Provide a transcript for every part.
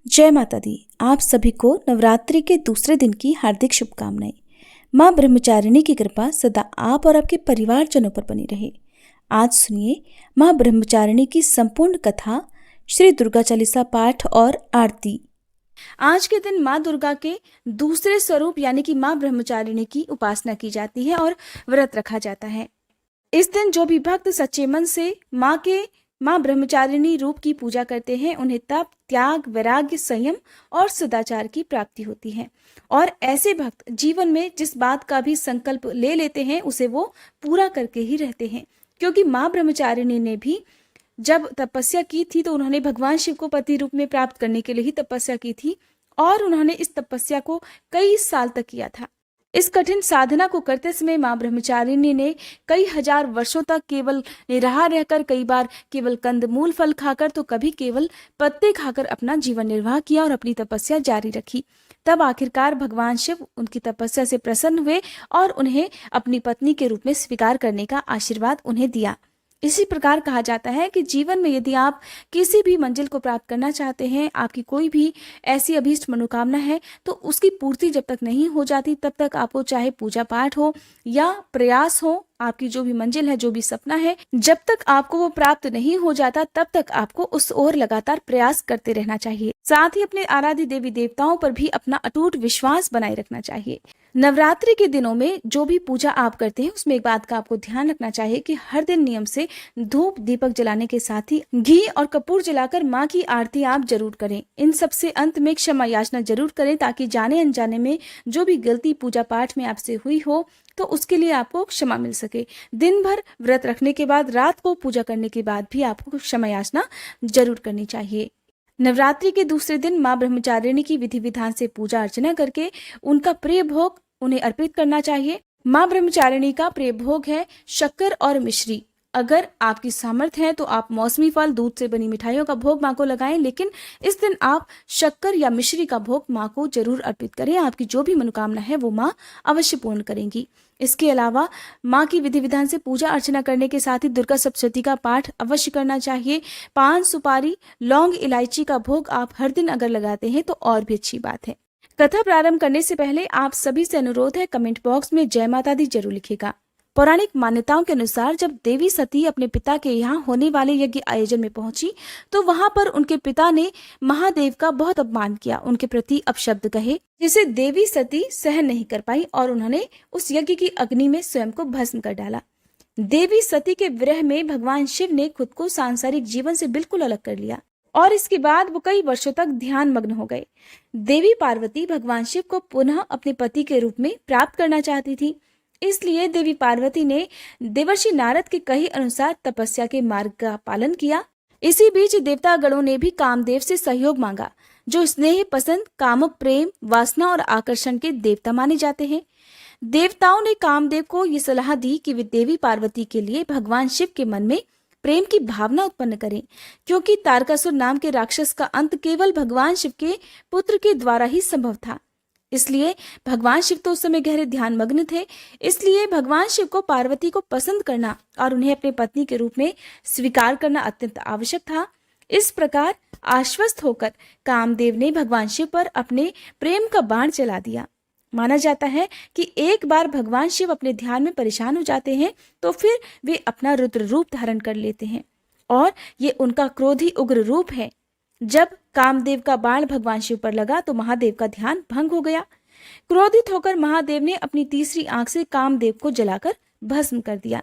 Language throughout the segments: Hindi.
जय माता दी। आप सभी को नवरात्रि के दूसरे दिन की हार्दिक शुभकामनाएं। माँ ब्रह्मचारिणी की कृपा सदा आप और आपके परिवारजनों पर बनी रहे। आज सुनिए माँ ब्रह्मचारिणी की संपूर्ण कथा, श्री दुर्गा चालीसा पाठ और आरती। आज के दिन माँ दुर्गा के दूसरे स्वरूप यानी कि माँ ब्रह्मचारिणी की उपासना की जाती है और व्रत रखा जाता है। इस दिन जो भी भक्त सच्चे मन से माँ ब्रह्मचारिणी रूप की पूजा करते हैं, उन्हें तप, त्याग, वैराग्य, संयम और सदाचार की प्राप्ति होती है। और ऐसे भक्त जीवन में जिस बात का भी संकल्प ले लेते हैं उसे वो पूरा करके ही रहते हैं। क्योंकि माँ ब्रह्मचारिणी ने भी जब तपस्या की थी तो उन्होंने भगवान शिव को पति रूप में प्राप्त करने के लिए ही तपस्या की थी और उन्होंने इस तपस्या को कई साल तक किया था। इस कठिन साधना को करते समय माँ ब्रह्मचारिणी ने कई हजार वर्षों तक केवल निराहार रहकर, कई बार केवल कंदमूल फल खाकर, तो कभी केवल पत्ते खाकर अपना जीवन निर्वाह किया और अपनी तपस्या जारी रखी। तब आखिरकार भगवान शिव उनकी तपस्या से प्रसन्न हुए और उन्हें अपनी पत्नी के रूप में स्वीकार करने का आशीर्वाद उन्हें दिया। इसी प्रकार कहा जाता है कि जीवन में यदि आप किसी भी मंजिल को प्राप्त करना चाहते हैं, आपकी कोई भी ऐसी अभीष्ट मनोकामना है, तो उसकी पूर्ति जब तक नहीं हो जाती तब तक आपको चाहे पूजा पाठ हो या प्रयास हो, आपकी जो भी मंजिल है, जो भी सपना है, जब तक आपको वो प्राप्त नहीं हो जाता तब तक आपको उस ओर लगातार प्रयास करते रहना चाहिए। साथ ही अपने आराध्य देवी देवताओं पर भी अपना अटूट विश्वास बनाए रखना चाहिए। नवरात्रि के दिनों में जो भी पूजा आप करते हैं उसमें एक बात का आपको ध्यान रखना चाहिए कि हर दिन नियम से धूप दीपक जलाने के साथ ही घी और कपूर जलाकर माँ की आरती आप जरूर करें। इन सबसे अंत में क्षमा याचना जरूर करें ताकि जाने अनजाने में जो भी गलती पूजा पाठ में आपसे हुई हो तो उसके लिए आपको क्षमा मिल सके। दिन भर व्रत रखने के बाद रात को पूजा करने के बाद भी आपको क्षमा याचना जरूर करनी चाहिए। नवरात्रि के दूसरे दिन माँ ब्रह्मचारिणी की विधि विधान से पूजा अर्चना करके उनका प्रिय भोग उन्हें अर्पित करना चाहिए। माँ ब्रह्मचारिणी का प्रिय भोग है शक्कर और मिश्री। अगर आपकी सामर्थ्य है तो आप मौसमी फल, दूध से बनी मिठाइयों का भोग माँ को लगाएं, लेकिन इस दिन आप शक्कर या मिश्री का भोग माँ को जरूर अर्पित करें। आपकी जो भी मनोकामना है वो माँ अवश्य पूर्ण करेंगी। इसके अलावा माँ की विधि विधान से पूजा अर्चना करने के साथ ही दुर्गा सप्तशती का पाठ अवश्य करना चाहिए। पान, सुपारी, लौंग, इलायची का भोग आप हर दिन अगर लगाते हैं तो और भी अच्छी बात है। कथा प्रारंभ करने से पहले आप सभी से अनुरोध है, कमेंट बॉक्स में जय माता दी जरूर लिखेगा। पौराणिक मान्यताओं के अनुसार जब देवी सती अपने पिता के यहाँ होने वाले यज्ञ आयोजन में पहुंची तो वहां पर उनके पिता ने महादेव का बहुत अपमान किया, उनके प्रति अपशब्द कहे, जिसे देवी सती सहन नहीं कर पाई और उन्होंने उस यज्ञ की अग्नि में स्वयं को भस्म कर डाला। देवी सती के विरह में भगवान शिव ने खुद को सांसारिक जीवन से बिल्कुल अलग कर लिया और इसके बाद वो कई वर्षों तक ध्यान मग्न हो गए। देवी पार्वती भगवान शिव को पुनः अपने पति के रूप में प्राप्त करना चाहती थी, इसलिए देवी पार्वती ने देवर्षि नारद के कहे अनुसार तपस्या के मार्ग का पालन किया। इसी बीच देवता गणों ने भी कामदेव से सहयोग मांगा, जो स्नेह, पसंद, कामुक, प्रेम, वासना और आकर्षण के देवता माने जाते हैं। देवताओं ने कामदेव को ये सलाह दी कि वे देवी पार्वती के लिए भगवान शिव के मन में प्रेम की भावना उत्पन्न करें, क्योंकि तारकासुर नाम के राक्षस का अंत केवल भगवान शिव के पुत्र के द्वारा ही संभव था। इसलिए भगवान शिव तो उस समय गहरे ध्यान मग्न थे, इसलिए भगवान शिव को पार्वती को पसंद करना और उन्हें अपने पत्नी के रूप में स्वीकार करना अत्यंत आवश्यक था। इस प्रकार आश्वस्त होकर कामदेव ने भगवान शिव पर अपने प्रेम का बाण चला दिया। माना जाता है कि एक बार भगवान शिव अपने ध्यान में परेशान हो जाते हैं तो फिर वे अपना रुद्र रूप धारण कर लेते हैं और ये उनका क्रोधी उग्र रूप है। जब कामदेव का बाण भगवान शिव पर लगा तो महादेव का ध्यान भंग हो गया। क्रोधित होकर महादेव ने अपनी तीसरी आंख से कामदेव को जलाकर भस्म कर दिया।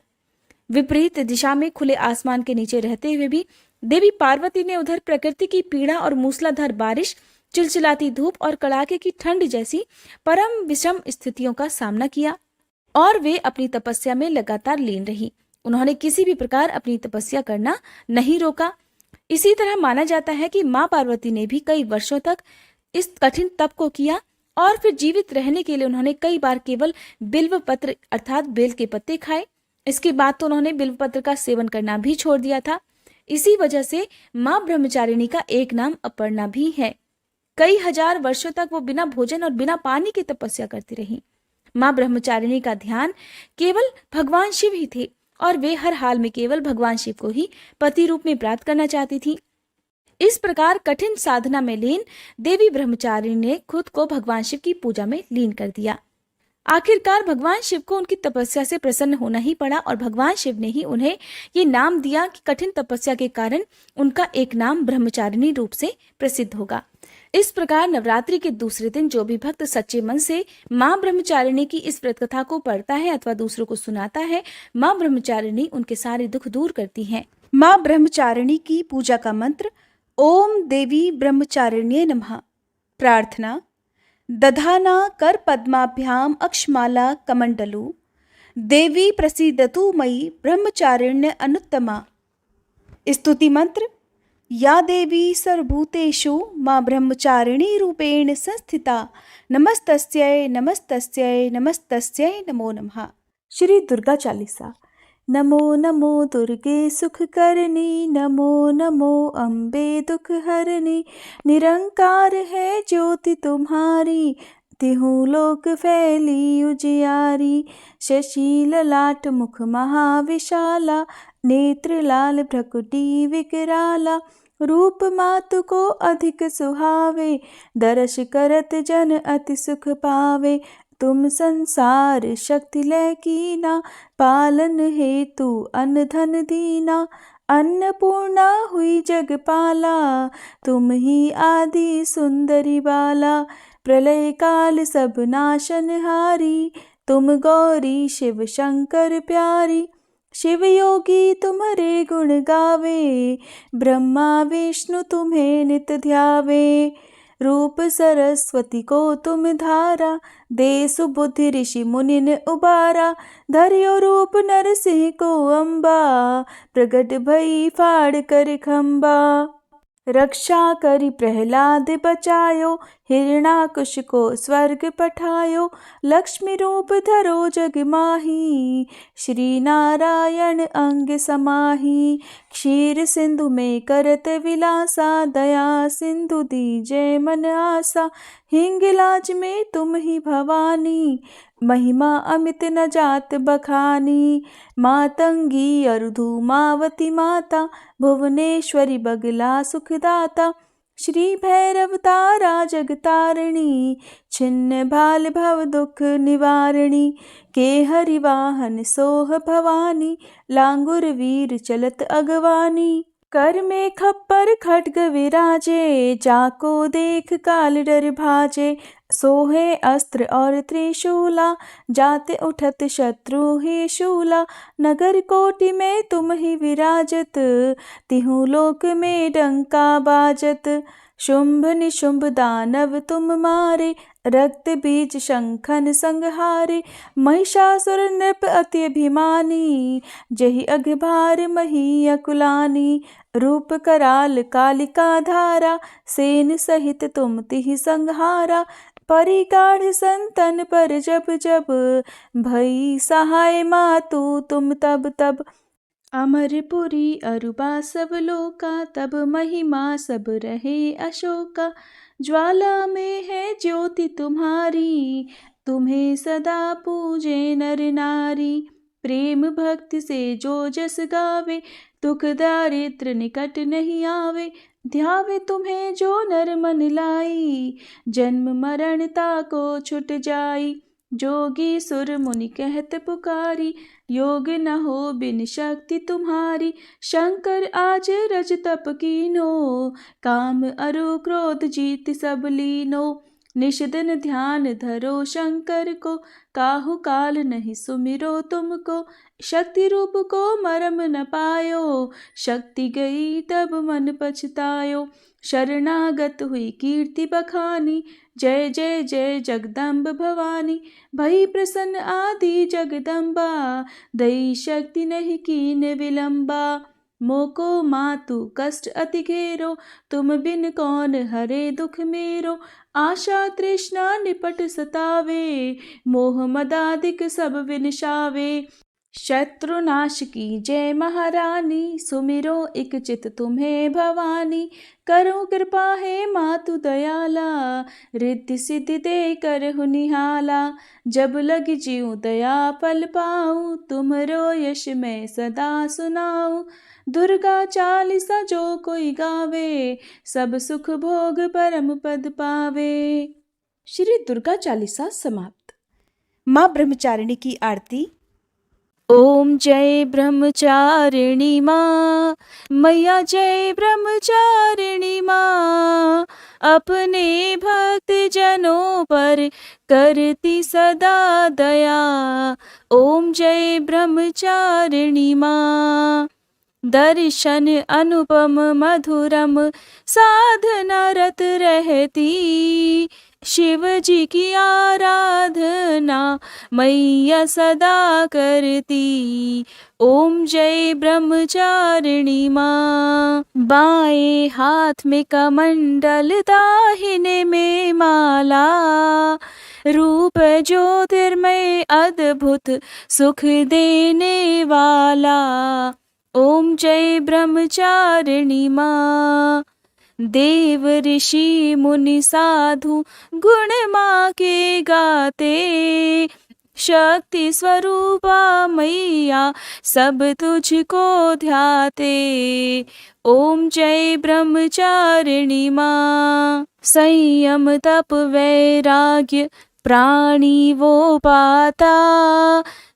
विपरीत दिशा में खुले आसमान के नीचे रहते हुए भी देवी पार्वती ने उधर प्रकृति की पीड़ा और मूसलाधार बारिश, चिलचिलाती धूप और कड़ाके की ठंड जैसी परम विषम स्थितियों का सामना किया और वे अपनी तपस्या में लगातार लीन रही। उन्होंने किसी भी प्रकार अपनी तपस्या करना नहीं रोका। इसी तरह माना जाता है कि माँ पार्वती ने भी कई वर्षों तक इस कठिन तप को किया और फिर जीवित रहने के लिए उन्होंने कई बार केवल बिल्व पत्र अर्थात बेल के पत्ते खाए। इसके बाद तो उन्होंने बिल्व पत्र का सेवन करना भी छोड़ दिया था। इसी वजह से माँ ब्रह्मचारिणी का एक नाम अपर्णा भी है। कई हजार वर्षों तक वो बिना भोजन और बिना पानी की तपस्या करती रही। माँ ब्रह्मचारिणी का ध्यान केवल भगवान शिव ही थे और वे हर हाल में केवल भगवान शिव को ही पति रूप में प्राप्त करना चाहती थी। इस प्रकार कठिन साधना में लीन देवी ब्रह्मचारिणी ने खुद को भगवान शिव की पूजा में लीन कर दिया। आखिरकार भगवान शिव को उनकी तपस्या से प्रसन्न होना ही पड़ा और भगवान शिव ने ही उन्हें ये नाम दिया कि कठिन तपस्या के कारण उनका एक नाम ब्रह्मचारिणी रूप से प्रसिद्ध होगा। इस प्रकार नवरात्रि के दूसरे दिन जो भी भक्त सच्चे मन से माँ ब्रह्मचारिणी की इस व्रत कथा को पढ़ता है अथवा दूसरों को सुनाता है, माँ ब्रह्मचारिणी उनके सारे दुख दूर करती हैं। माँ ब्रह्मचारिणी की पूजा का मंत्र ओम देवी ब्रह्मचारिण्ये नमः। प्रार्थना दधाना कर पद्माभ्याम अक्षमाला कमंडलु देवी प्रसीदतु मयि ब्रह्मचारिण्य अनुत्तमा। स्तुति मंत्र या देवी सर्वभूतेषु मां ब्रह्मचारिणी रूपेण संस्थिता नमस्तस्यै नमस्तस्यै नमस्तस्यै नमो नमः। श्री दुर्गा चालीसा। नमो नमो दुर्गे सुखकरणी, नमो नमो अम्बे दुख हरणी। निरंकार है ज्योति तुम्हारी, तिहु लोक फैली उजियारी। शशि ललाट मुख महाविशाला, नेत्र लाल भ्रकुटी विकराला। रूप मातु को अधिक सुहावे, दर्श करत जन अति सुख पावे। तुम संसार शक्ति लय कीना, पालन हेतु अन्न धन दीना। अन्नपूर्णा हुई जगपाला, तुम ही आदि सुंदरी बाला। प्रलय काल सब नाशनहारी, तुम गौरी शिव शंकर प्यारी। शिव योगी तुम्हारे गुण गावे, ब्रह्मा विष्णु तुम्हें नित ध्यावे। रूप सरस्वती को तुम धारा, दे सुबुद्धि ऋषि मुनिन उबारा। धर्यो रूप नरसिंह को अम्बा, प्रगट भई फाड़ कर खम्बा। रक्षा करी प्रहलाद बचायो, हिरणाकुश को स्वर्ग पठायो। लक्ष्मी रूप धरो जग माही, श्री नारायण अंग समाही। क्षीर सिंधु में करत विलासा, दया सिंधु दीजे मन आसा। हिंगलाज में तुम ही भवानी, महिमा अमित न जात बखानी। मातंगी अरुधुमावती माता, भुवनेश्वरी बगला सुखदाता। श्री भैरव तारा जगतारिणी, छिन्न भाल भव दुख निवारिणी। के हरिवाहन सोह भवानी, लांगुर वीर चलत अगवानी। कर में खप्पर खड्ग विराजे, जाको देख काल डर भाजे। सोहे अस्त्र और त्रिशूला, जाते उठत शत्रु ही शूला। नगर कोटि में तुम ही विराजत, तिहु लोक में डंका बाजत। शुंभ निशुंभ दानव तुम मारे, रक्त बीज शंखन संहारे। महिषासुर नृप अति अभिमानी, जहि अघभार मही अकुलानी। रूप कराल कालिका धारा, सेन सहित तुम तिहि संहारा। परिगाढ़ संतन पर जब जब, भई सहाय मातु तुम तब तब। अमरपुरी अरुबा सब लोका, तब महिमा सब रहे अशोका। ज्वाला में है ज्योति तुम्हारी, तुम्हें सदा पूजे नर नारी। प्रेम भक्ति से जो जस गावे, दुख दारिद्र निकट नहीं आवे। ध्यावे तुम्हें जो नर मन लाई, जन्म मरण ताको छुट जाई। जोगी सुर मुनि कहत पुकारी, योग न हो बिन शक्ति तुम्हारी। शंकर आज रज तप कीनो, काम अरु क्रोध जीत सब लीनो। निषदन ध्यान धरो शंकर को, काहु काल नहीं सुमिरो तुमको। शक्ति रूप को मरम न पायो, शक्ति गई तब मन पछतायो। शरणागत हुई कीर्ति बखानी, जय जय जय जगदम्ब भवानी। भई प्रसन्न आदि जगदम्बा, दई शक्ति नहीं कीन विलंबा। मोको मातु कष्ट अति घेरो, तुम बिन कौन हरे दुख मेरो। आशा तृष्णा निपट सतावे, मोह मदादिक सब विनशावे। शत्रुनाश की जय महारानी, सुमिरो इक चित तुम्हें भवानी। करो कृपा है मातु दयाला, रिद्धि सिद्धि दे करहु निहाला। जब लग जीऊँ दया फल पाऊँ, तुम्हरो यश मैं सदा सुनाऊँ। दुर्गा चालीसा जो कोई गावे, सब सुख भोग परम पद पावे। श्री दुर्गा चालीसा समाप्त। माँ ब्रह्मचारिणी की आरती। ओम जय ब्रह्मचारिणी माँ, मैया जय ब्रह्मचारिणी माँ, अपने भक्त जनों पर करती सदा दया। ओम जय ब्रह्मचारिणी माँ, दर्शन अनुपम मधुरम साधना रत रहती, शिव जी की आराधना मैया सदा करती। ओम जय ब्रह्मचारिणी माँ, बाएं हाथ में कमंडल दाहिने में माला, रूप ज्योतिर्मय अद्भुत सुख देने वाला। ओम जय ब्रह्मचारिणी माँ, देव ऋषि मुनि साधु गुण माँ के गाते, शक्ति स्वरूपा मैया सब तुझको ध्याते। ओम जय ब्रह्मचारिणी माँ, संयम तप वैराग्य प्राणी वो पाता,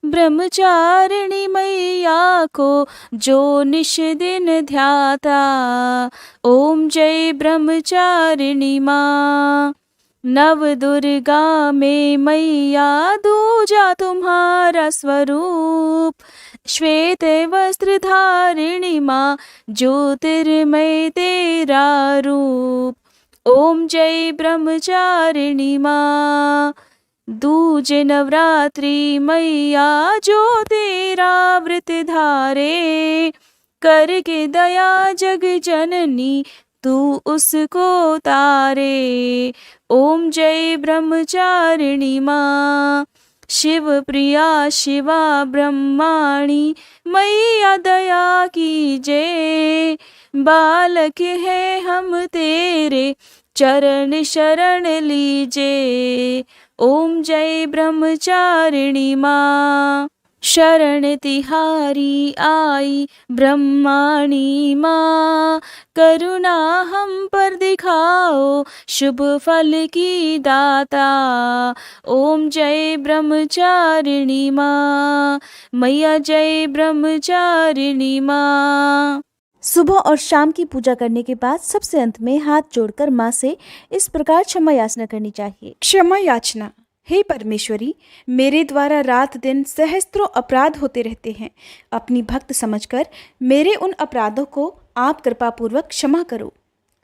ब्रह्मचारिणी मैया को जो निश दिन ध्याता। ओम जय ब्रह्मचारिणी माँ, नव दुर्गा में मैया दूजा तुम्हारा स्वरूप, श्वेत वस्त्र धारिणी माँ ज्योतिर्मय तेरा रूप। ओम जय ब्रह्मचारिणी माँ, दूजे नवरात्रि मैया जो तेरा व्रत धारे, करके दया जग जननी तू उसको तारे। ओम जय ब्रह्मचारिणी माँ, शिव प्रिया शिवा ब्रह्माणी मैया दया कीजे, बालक है हम तेरे चरण शरण लीजे। ओम जय ब्रह्मचारिणी माँ, शरण तिहारी आई ब्रह्माणी माँ, करुणा हम पर दिखाओ शुभ फल की दाता। ओम जय ब्रह्मचारिणी माँ, मैया जय ब्रह्मचारिणी माँ। सुबह और शाम की पूजा करने के बाद सबसे अंत में हाथ जोड़कर माँ से इस प्रकार क्षमा याचना करनी चाहिए। क्षमा याचना। हे परमेश्वरी, मेरे द्वारा रात दिन सहस्त्रों अपराध होते रहते हैं। अपनी भक्त समझकर मेरे उन अपराधों को आप कृपापूर्वक क्षमा करो।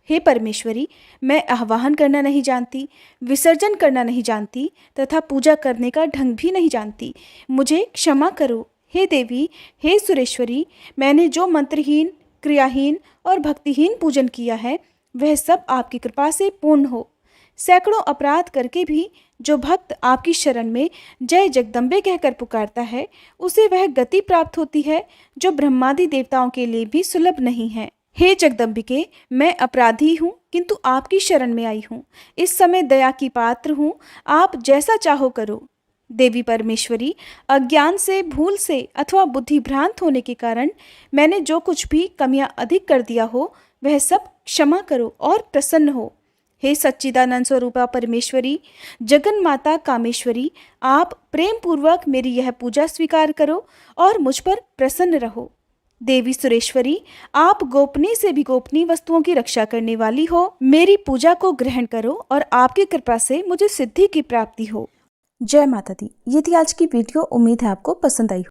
हे परमेश्वरी, मैं आह्वान करना नहीं जानती, विसर्जन करना नहीं जानती तथा पूजा करने का ढंग भी नहीं जानती, मुझे क्षमा करो। हे देवी, हे सुरेश्वरी, मैंने जो मंत्रहीन, क्रियाहीन और भक्तिहीन पूजन किया है वह सब आपकी कृपा से पूर्ण हो। सैकड़ों अपराध करके भी जो भक्त आपकी शरण में जय जगदम्बे कहकर पुकारता है उसे वह गति प्राप्त होती है जो ब्रह्मादि देवताओं के लिए भी सुलभ नहीं है। हे जगदम्बिके, मैं अपराधी हूँ किंतु आपकी शरण में आई हूँ। इस समय दया की पात्र हूँ, आप जैसा चाहो करो। देवी परमेश्वरी, अज्ञान से, भूल से अथवा बुद्धि भ्रांत होने के कारण मैंने जो कुछ भी कमियां अधिक कर दिया हो वह सब क्षमा करो और प्रसन्न हो। हे सच्चिदानंद स्वरूपा परमेश्वरी, जगन माता कामेश्वरी, आप प्रेम पूर्वक मेरी यह पूजा स्वीकार करो और मुझ पर प्रसन्न रहो। देवी सुरेश्वरी, आप गोपनीय से भी गोपनीय वस्तुओं की रक्षा करने वाली हो। मेरी पूजा को ग्रहण करो और आपकी कृपा से मुझे सिद्धि की प्राप्ति हो। जय माता दी। ये थी आज की वीडियो। उम्मीद है आपको पसंद आई हो।